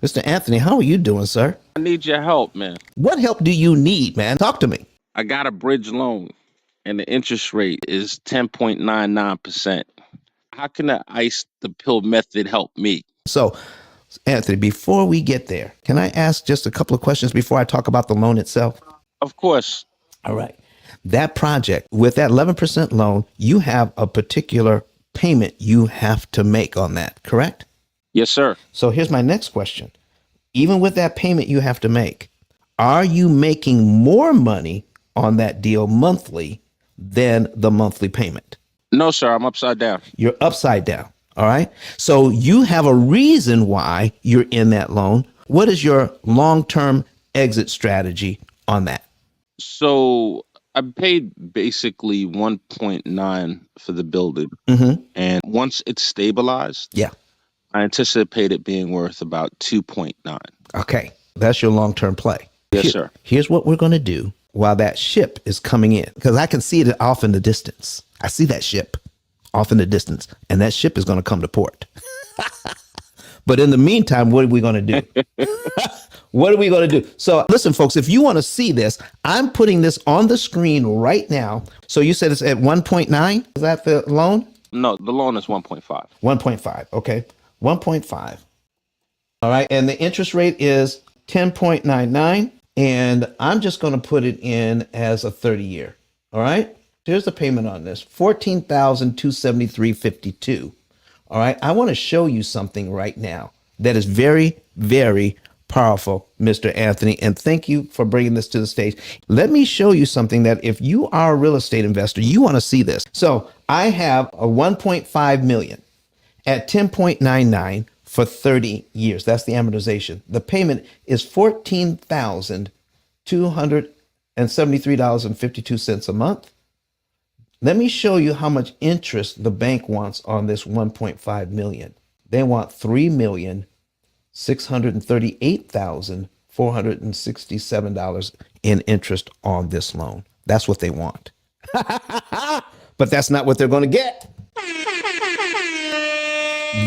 Mr. Anthony, how are you doing, sir? I need your help, man. What help do you need, man? Talk to me. I got a bridge loan and the interest rate is 10.99%. How can the the P.I.L.L method help me? So, Anthony, before we get there, can I ask just a couple of questions before I talk about the loan itself? Of course. All right. That project, with that 11% loan, you have a particular payment you have to make on that, correct? Yes, sir. So here's my next question. Even with that payment you have to make, are you making more money on that deal monthly than the monthly payment? No, sir. I'm upside down. You're upside down. All right. So you have a reason why you're in that loan. What is your long-term exit strategy on that? So I paid basically 1.9 for the building. And once it's stabilized, Yeah. I anticipate it being worth about 2.9. Okay. That's your long-term play. Yes, sir. Here's what we're going to do while that ship is coming in, because I can see it off in the distance. I see that ship off in the distance, and that ship is going to come to port. But in the meantime, what are we going to do? What are we going to do? So listen, folks, if you want to see this, I'm putting this on the screen right now. So you said it's at 1.9? Is that the loan? No, the loan is 1.5. 1.5. Okay. 1.5. All right. And the interest rate is 10.99. And I'm just going to put it in as a 30-year. All right. Here's the payment on this, $14,273.52. All right. I want to show you something right now that is very, very powerful, Mr. Anthony. And thank you for bringing this to the stage. Let me show you something that if you are a real estate investor, you want to see this. So I have a 1.5 million at 10.99 for 30 years. That's the amortization. The payment is $14,273.52 a month. Let me show you how much interest the bank wants on this 1.5 million. They want $3,638,467 in interest on this loan. That's what they want. But that's not what they're going to get.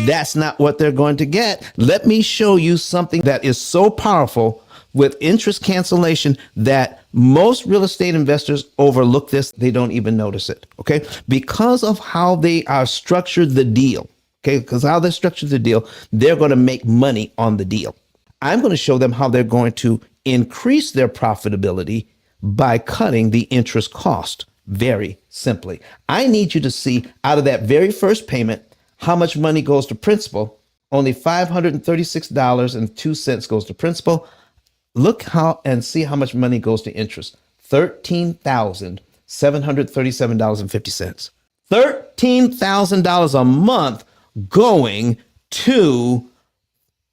That's not what they're going to get. Let me show you something that is so powerful with interest cancellation that most real estate investors overlook this. They don't even notice it. Okay. Because of how they are structured the deal. Okay. Because how they structured the deal, they're going to make money on the deal. I'm going to show them how they're going to increase their profitability by cutting the interest cost. Very simply. I need you to see out of that very first payment, how much money goes to principal. Only $536.02 goes to principal. Look how and see how much money goes to interest. $13,737.50. $13,000 a month going to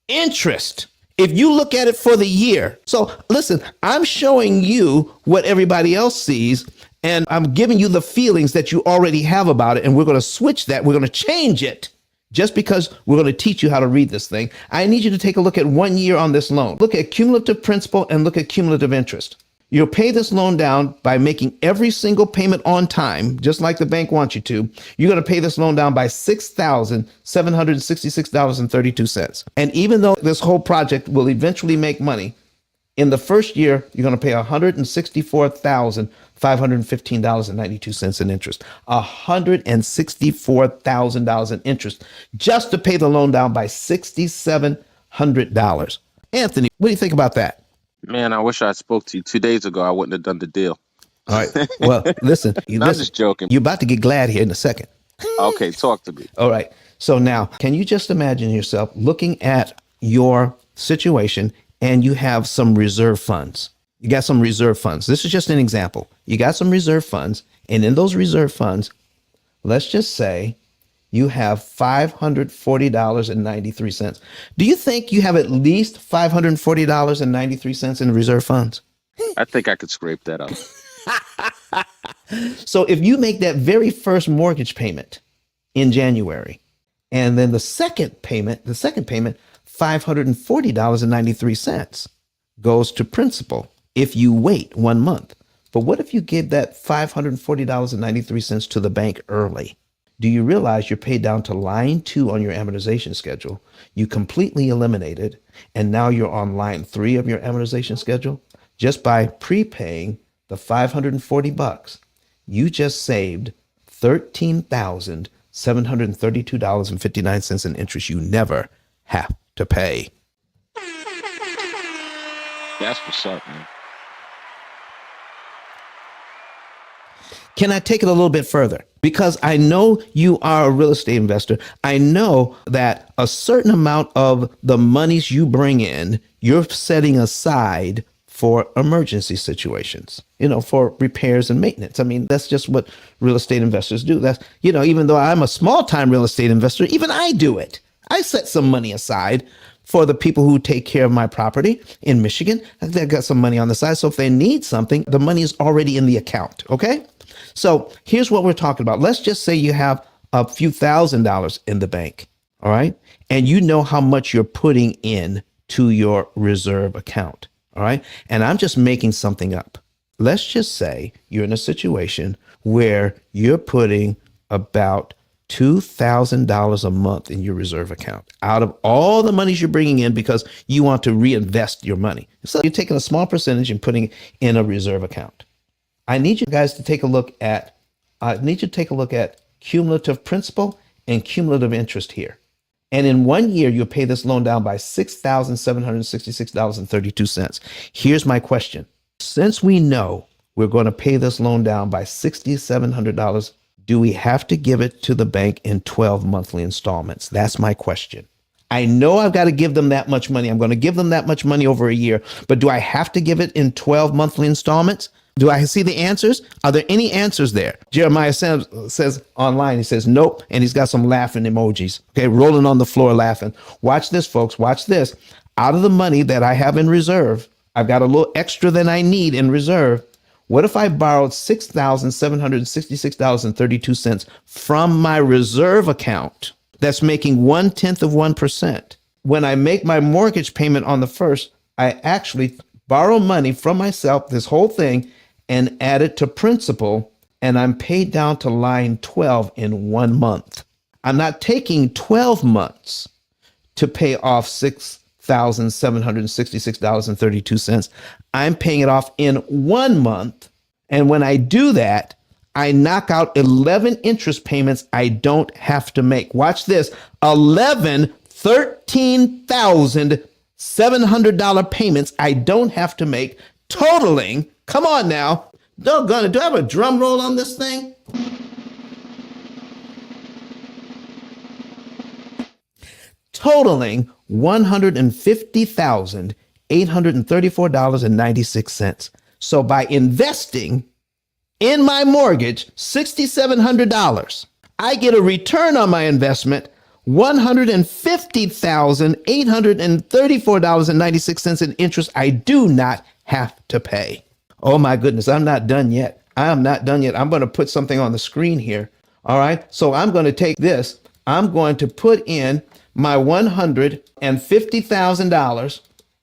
interest. If you look at it for the year. So listen, I'm showing you what everybody else sees, and I'm giving you the feelings that you already have about it. And we're going to switch that. We're going to change it. Just because we're going to teach you how to read this thing, I need you to take a look at 1 year on this loan. Look at cumulative principal and look at cumulative interest. You'll pay this loan down by making every single payment on time, just like the bank wants you to. You're going to pay this loan down by $6,766.32. And even though this whole project will eventually make money, in the first year, you're going to pay $164,515.92 in interest. $164,000 in interest just to pay the loan down by $6,700. Anthony, what do you think about that? Man, I wish I spoke to you 2 days ago. I wouldn't have done the deal. All right. Well, listen. I'm just joking. You're about to get glad here in a second. Okay, talk to me. All right. So now, can you just imagine yourself looking at your situation and you have some reserve funds? You got some reserve funds. This is just an example. You got some reserve funds, and in those reserve funds, let's just say you have $540.93. Do you think you have at least $540.93 in reserve funds? I think I could scrape that up. So if you make that very first mortgage payment in January, and then the second payment, $540.93 goes to principal if you wait 1 month. But what if you give that $540.93 to the bank early? Do you realize you're paid down to line 2 on your amortization schedule? You completely eliminated, and now you're on line 3 of your amortization schedule just by prepaying the $540. You just saved $13,732.59 in interest you never have to pay. That's what's up, man. Can I take it a little bit further? Because I know you are a real estate investor. I know that a certain amount of the monies you bring in, you're setting aside for emergency situations, for repairs and maintenance. I mean, that's just what real estate investors do. That's, even though I'm a small time real estate investor, even I do it. I set some money aside for the people who take care of my property in Michigan. They've got some money on the side. So if they need something, the money is already in the account. Okay. So here's what we're talking about. Let's just say you have a few $1,000s in the bank. All right. And you know how much you're putting in to your reserve account. All right. And I'm just making something up. Let's just say you're in a situation where you're putting about $2,000 a month in your reserve account out of all the monies you're bringing in because you want to reinvest your money. So you're taking a small percentage and putting in a reserve account. I need you guys to take a look at cumulative principal and cumulative interest here. And in 1 year, you'll pay this loan down by $6,766.32. Here's my question. Since we know we're going to pay this loan down by $6,700, do we have to give it to the bank in 12 monthly installments? That's my question. I know I've got to give them that much money. I'm going to give them that much money over a year, but do I have to give it in 12 monthly installments? Do I see the answers? Are there any answers there? Jeremiah says online, he says, nope. And he's got some laughing emojis. Okay, rolling on the floor laughing. Watch this, folks. Watch this. Out of the money that I have in reserve, I've got a little extra than I need in reserve. What if I borrowed $6,766.32 from my reserve account that's making 0.1%? When I make my mortgage payment on the first, I actually borrow money from myself, this whole thing, and add it to principal, and I'm paid down to line 12 in 1 month. I'm not taking 12 months to pay off $6,766.32. I'm paying it off in 1 month. And when I do that, I knock out 11 interest payments I don't have to make. Watch this. 11 $13,700 payments I don't have to make, totaling, come on now, doggone it, do I have a drum roll on this thing? Totaling $150,834.96. So by investing in my mortgage $6,700, I get a return on my investment $150,834.96 in interest I do not have to pay. Oh my goodness, I'm not done yet. I'm not done yet. I'm going to put something on the screen here. All right. So I'm going to take this. I'm going to put in my $150,000,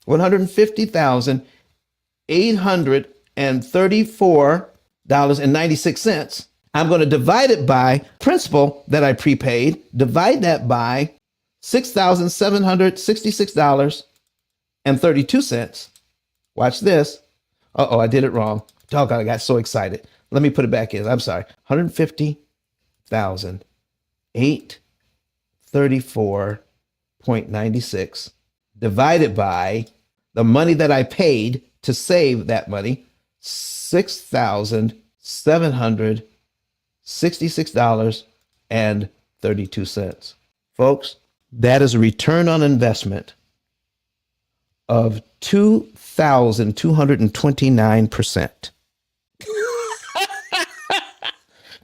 $150,834.96. I'm going to divide it by principal that I prepaid, divide that by $6,766.32. Watch this. Uh-oh, I did it wrong. Doggone, I got so excited. Let me put it back in. I'm sorry. 150,834.96 divided by the money that I paid to save that money, $6,766.32. Folks, that is a return on investment of 2,229%.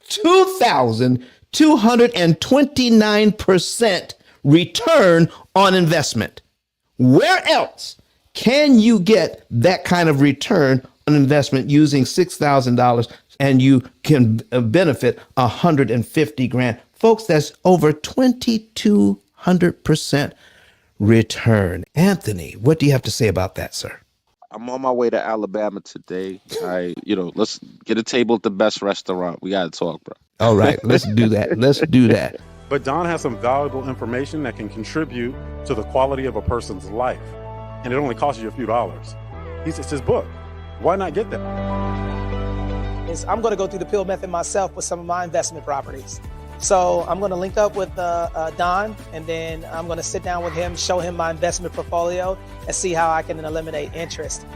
2,229% return on investment. Where else can you get that kind of return on investment using $6,000 and you can benefit 150 grand? Folks, that's over 2,200% return. Anthony, what do you have to say about that, sir? I'm on my way to Alabama today. Let's get a table at the best restaurant. We gotta talk, bro. All right, let's do that. Let's do that. But Don has some valuable information that can contribute to the quality of a person's life. And it only costs you a few dollars. It's his book. Why not get that? I'm going to go through the P.I.L.L method myself with some of my investment properties. So I'm going to link up with Don, and then I'm going to sit down with him, show him my investment portfolio, and see how I can eliminate interest.